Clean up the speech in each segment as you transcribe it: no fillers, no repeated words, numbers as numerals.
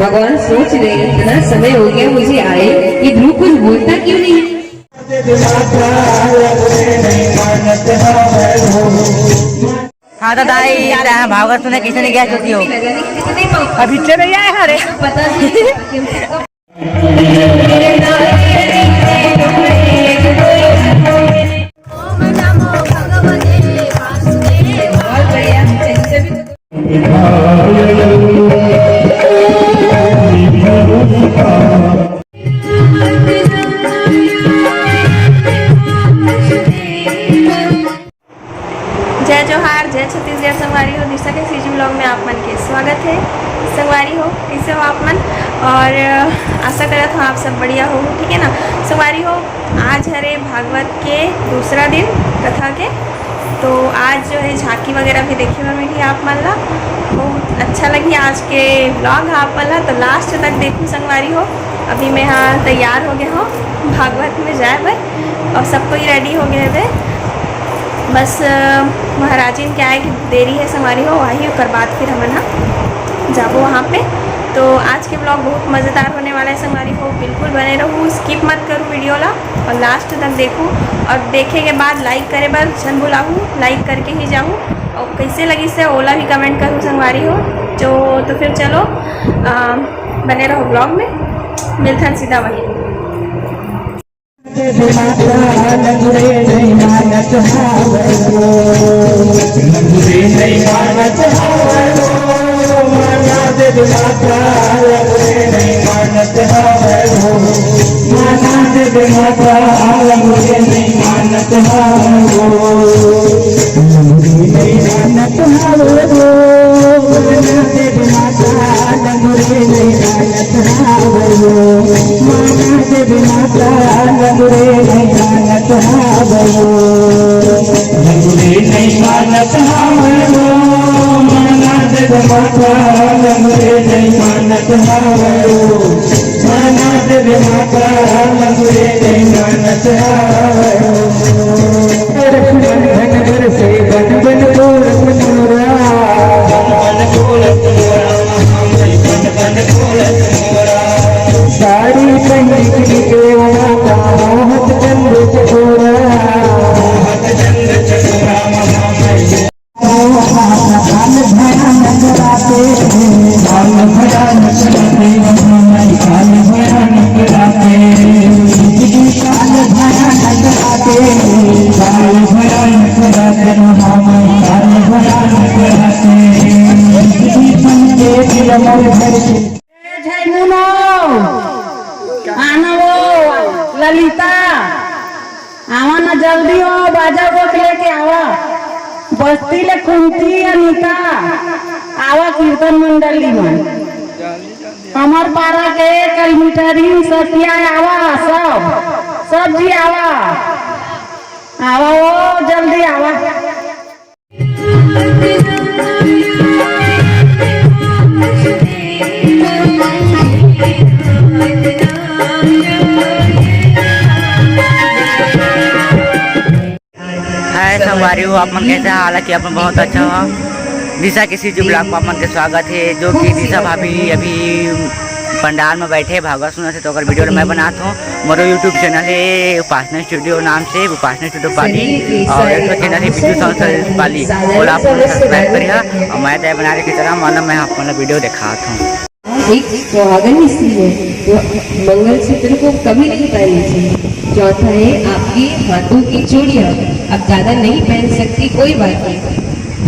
भगवान सोच रहे हैं इतना समय हो गया मुझे आए, ये ध्रुव कुछ बोलता क्यों नहीं? हाँ तो दाई भागवत सुने किसी ने क्या सोची हो? अभी चले नहीं आए हरे पता जय जोहार, जय छत्तीसगढ़। संगवारी हो, दिशा के सीजू ब्लॉग में आप मन के स्वागत है। संगवारी हो, कैसे हो आप मन? और आशा करत हूँ आप सब बढ़िया हो, ठीक है ना? संगवारी हो, आज हरे भागवत के दूसरा दिन कथा के, तो आज जो है झांकी वगैरह भी देखे हुए मिली आप मन ला। बहुत अच्छा लगी आज के ब्लॉग आप मन ला, तो लास्ट तक देखूँ संगवारी हो। अभी मैं हाँ तैयार हो गया हूँ भागवत में जाए भाई, और सब कोई रेडी हो गए थे। बस महाराजिन क्या है कि देरी है संगवारी हो, वही कर बाद फिर हम ना जाबो वहाँ पे। तो आज के ब्लॉग बहुत मज़ेदार होने वाला है संगवारी हो, बिल्कुल बने रहूँ, स्किप मत करूँ वीडियो ला और लास्ट तक देखूँ। और देखे के बाद लाइक करे बर छन बुलाऊँ, लाइक करके ही जाऊँ। और कैसे लगी से ओला भी कमेंट करूँ संगवारी हो। तो फिर चलो बने रहो ब्लॉग में, मिलते हैं सीधा वही। ललिता आवा ना जल्दी हो, बाजा को लेके आवा। बस्ती ले कुंती अनिता आवा, कीर्तन मंडली में हमार पारा के कल मिठारी सतिया आवा, सब जी आवा ओ जल्दी आवा। संगवारी हो, आप मन कैसे? हालांकि अपन बहुत अच्छा हो। दिशा के सीजू ब्लॉग में अपन के स्वागत है। जो कि दिशा भाभी अभी पंडाल में बैठे भागवत सुना थे, तो अगर वीडियो मैं बनाता हूँ। मेरा यूट्यूब चैनल है उपासना स्टूडियो नाम से, उपासना स्टूडियो पाली, और एक चैनल है बिजू संस्था पाली, और आप सब्सक्राइब करिए। और मैं तय बना की तरह मानो मैं आपको वीडियो दिखाता हूँ। एक सुहागन स्त्री है जो मंगलसूत्र को कभी नहीं पहननी चाहिए। चौथा है आपकी हाथों की चूड़ियाँ अब ज्यादा नहीं पहन सकती, कोई बात नहीं,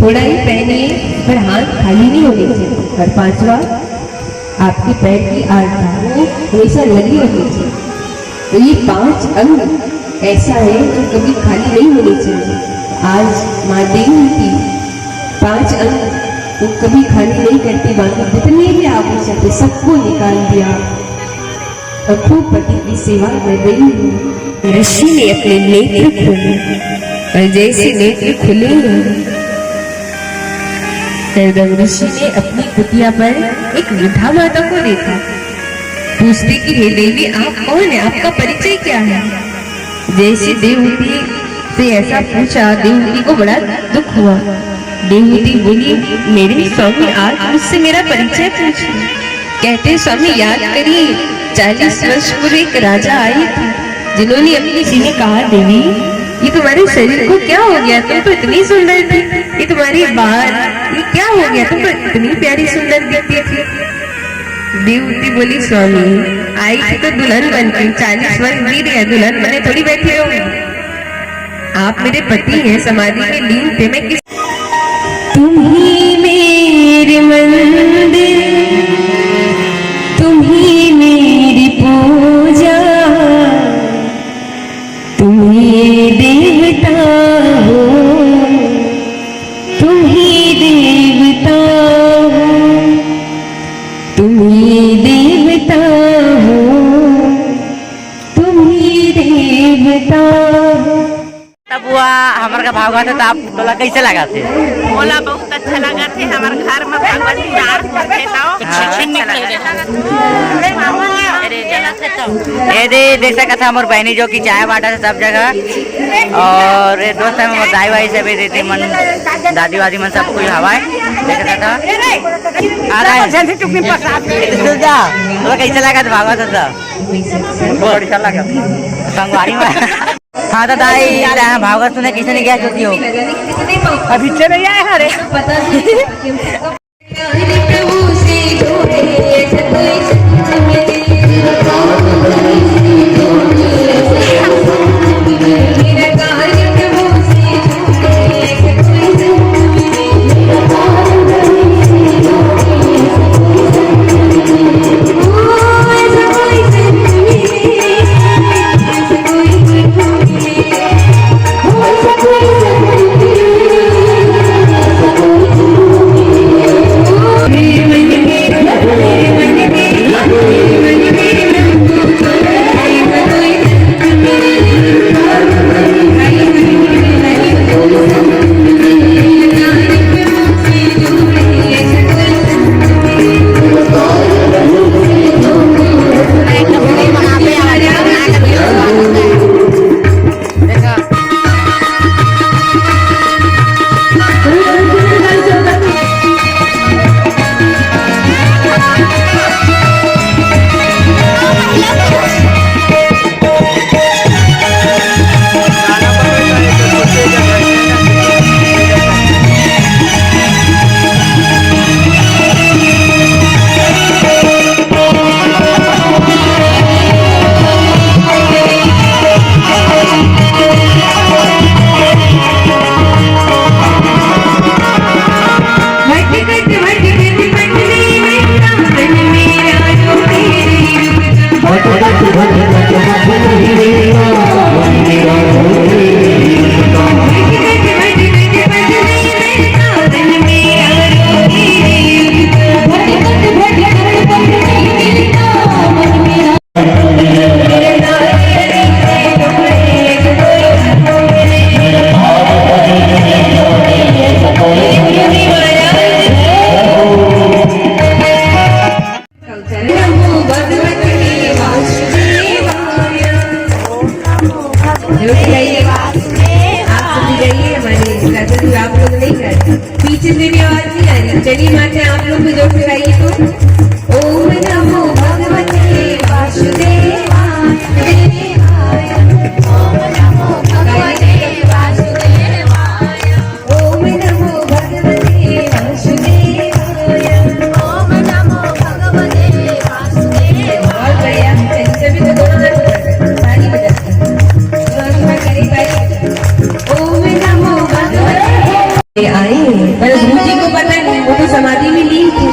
थोड़ा ही पहनिए पर हाथ खाली नहीं होने चाहिए। और पांचवा, आपके पैर की आर्द्रता हमेशा लगी होनी चाहिए। तो ये 5 अंग ऐसा है जो कभी खाली नहीं होने चाहिए। आज माँ देवी की 5 अंग तो कभी खाली नहीं करती, बाकी जितने भी आभूषण थे सबको निकाल दिया और खूब पति की सेवा कर रही हूँ। ऋषि ने अपने नेत्र खोले और जैसे नेत्र खुले तब ऋषि ने अपनी कुटिया पर एक वृद्धा माता को देखा। पूछते कि हे देवी, आप कौन है, आपका परिचय क्या है? जैसे देवहूति से ऐसा पूछा, देवहूति को बड़ा दुख हुआ। देवहूति बोली, मेरे स्वामी आज मुझसे मेरा परिचय पूछा। कहते स्वामी याद करिए 40 वर्ष पूर्व एक राजा आए थे जिन्होंने अपनी जी में कहा, देवी ये तुम्हारे शरीर को क्या हो गया, तुम तो इतनी सुंदर थी, ये तुम्हारी बाल ये क्या हो गया, तुम तो इतनी प्यारी सुंदर दिखती थी। देवती बोली, स्वामी आई थी तो दुल्हन बन के, 40 वर्ष बीत गया, दुल्हन बने थोड़ी बैठी हो, आप मेरे पति हैं, समाधि में लीन थे, मैं किस तुम ही मेरे मंदिर, तुम ही मेरी पूजा, तुम ही देवता हो, तुम ही देवता हो, तुम ही देवता हो, तुम ही देवता हो। तब हुआ हमारे का भाव था, तो आप बोला कैसे लगा थे? बोला बहुत अच्छा लगा थे, हमारे घर में भगवती डांस करते ये देख सकता था हमारे बहनी जो कि चाय बांटा था सब जगह, और ये दोस्त है दाई वाई से भी देती मन, दादी वादी मन सब कुछ हवा देखता था। आ रहा है तो कैसे लगा था भागवत था? बहुत अच्छा लगा संगवारी में। हाँ तो दाई भागवत सुने किसी ने क्या सोची हो? अभी चले आए हरे पता पीछे से भी आवाज नहीं आ रही। चलिए माते आप लोग भी जोर से गाइए तो ओम नमो भगवते वासुदेवाय देवाय। ओम नमो भगवते वासुदेवाय। ओम नमो भगवते वासुदेवाय। ओम नमो भगवते वासुदेवाय। बहुत बढ़िया। सभी को दोनों हाथ ऊपर ताली बजाते हैं। करें ओम नमो भगवते आए पर गुरु जी को पता नहीं, वो तो समाधि में लीन थे।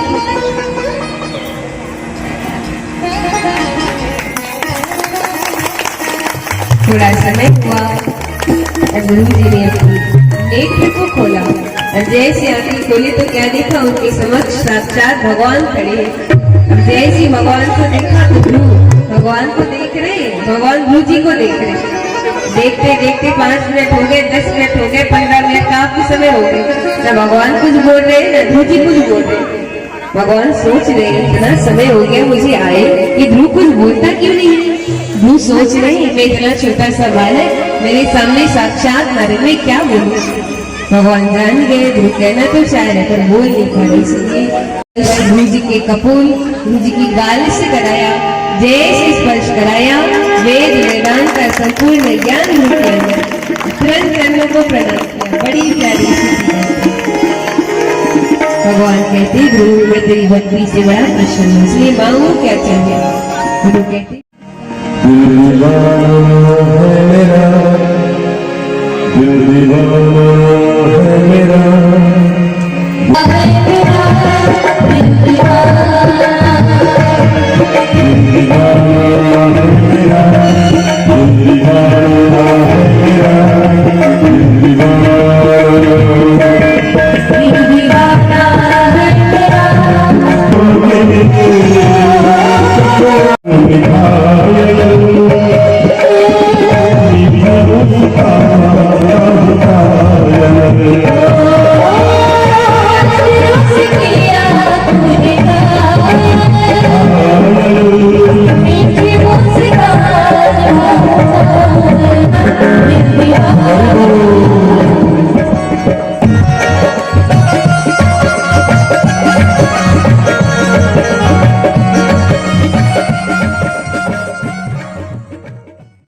थोड़ा समय हुआ और गुरु जी ने नेत्र को खोला और जैसे आंखें खोली तो क्या देखा, उनके समक्ष साक्षात भगवान खड़े। अब जैसे भगवान को देखा तो गुरु भगवान को देख रहे, भगवान गुरु जी को देख रहे। देखते देखते 5 मिनट हो गए, 10 मिनट हो गए, 15 मिनट, काफी समय हो गए। न भगवान कुछ बोल रहे, न ध्रुव जी कुछ बोल रहे। भगवान सोच रहे इतना समय हो गया मुझे आए, ये ध्रुव कुछ बोलता क्यों नहीं है। ध्रुव सोच रहे मैं इतना छोटा सा बालक मेरे सामने साक्षात नारायण, में क्या बोलूं। भगवान जान गए ध्रुव कहना तो चाह रहे पर बोल नहीं पा रहे। ध्रुव जी के कपूर गुरु जी की गाल से कराया, जैसे स्पर्श कराया, वेद वेदांत का संपूर्ण ज्ञान हो गया। तुरंत चरणों को प्रणाम किया। बड़ी प्यारी सी चीज है। भगवान कहते गुरु मैं तेरी भक्ति से बड़ा प्रसन्न हूँ, इसलिए मांगू क्या चाहिए। गुरु कहते दिल दीवाना है मेरा, दीवाना